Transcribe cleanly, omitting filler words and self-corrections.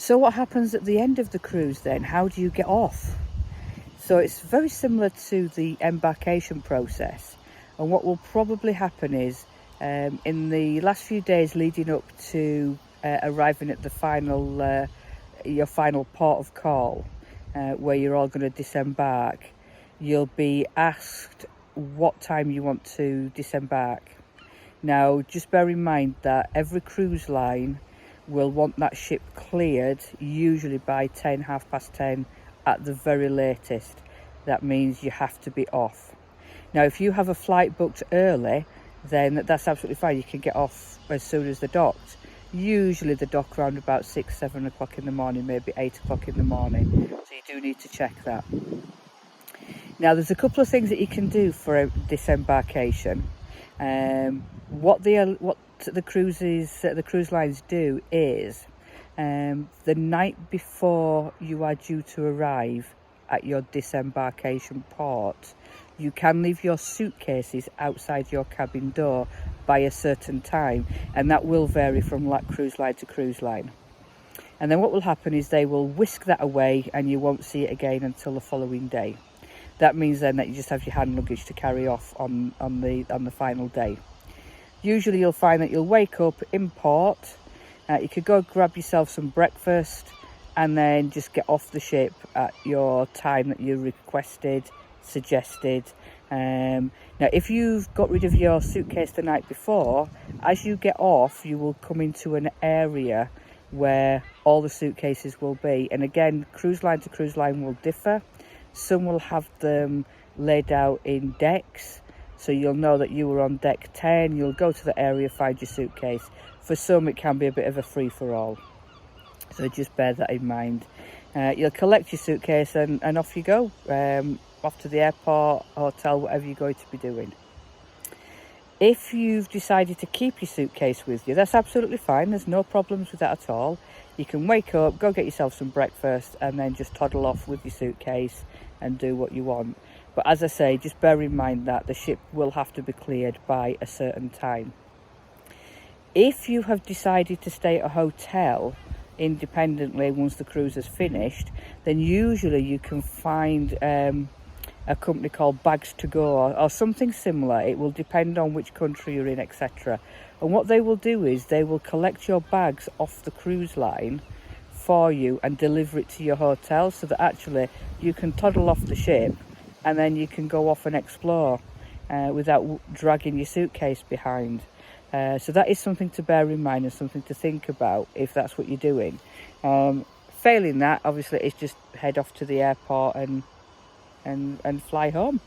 So what happens at the end of the cruise then? How do you get off? So it's very similar to the embarkation process, and what will probably happen is in the last few days leading up to arriving at the final your final port of call, where you're all going to disembark, you'll be asked what time you want to disembark. Now just bear in mind that every cruise line will want that ship cleared usually by 10, 10:30 at the very latest. That means you have to be off. Now if you have a flight booked early, then that's absolutely fine. You can get off as soon as they're docked. Usually they dock around about 6, 7 o'clock in the morning, maybe 8 o'clock in the morning, so you do need to check that. Now there's a couple of things that you can do for a disembarkation. What the cruise lines do is the night before you are due to arrive at your disembarkation port, you can leave your suitcases outside your cabin door by a certain time, and that will vary from cruise line to cruise line. And then what will happen is they will whisk that away and you won't see it again until the following day. That means then that you just have your hand luggage to carry off on the final day. Usually you'll find that you'll wake up in port, you could go grab yourself some breakfast and then just get off the ship at your time that you requested, suggested. Now if you've got rid of your suitcase the night before, as you get off you will come into an area where all the suitcases will be, and again cruise line to cruise line will differ. Some will have them laid out in decks, so you'll know that you were on deck 10, you'll go to the area, find your suitcase. For some it can be a bit of a free-for-all, so just bear that in mind. You'll collect your suitcase and off you go, off to the airport, hotel, whatever you're going to be doing. If you've decided to keep your suitcase with you, that's absolutely fine, there's no problems with that at all. You can wake up, go get yourself some breakfast and then just toddle off with your suitcase and do what you want. But as I say, just bear in mind that the ship will have to be cleared by a certain time. If you have decided to stay at a hotel independently once the cruise is finished, then usually you can find a company called Bags to Go or something similar. It will depend on which country you're in, etc. And what they will do is they will collect your bags off the cruise line for you and deliver it to your hotel, so that actually you can toddle off the ship and then you can go off and explore without dragging your suitcase behind. So that is something to bear in mind and something to think about if that's what you're doing. Failing that, obviously, it's just head off to the airport and fly home.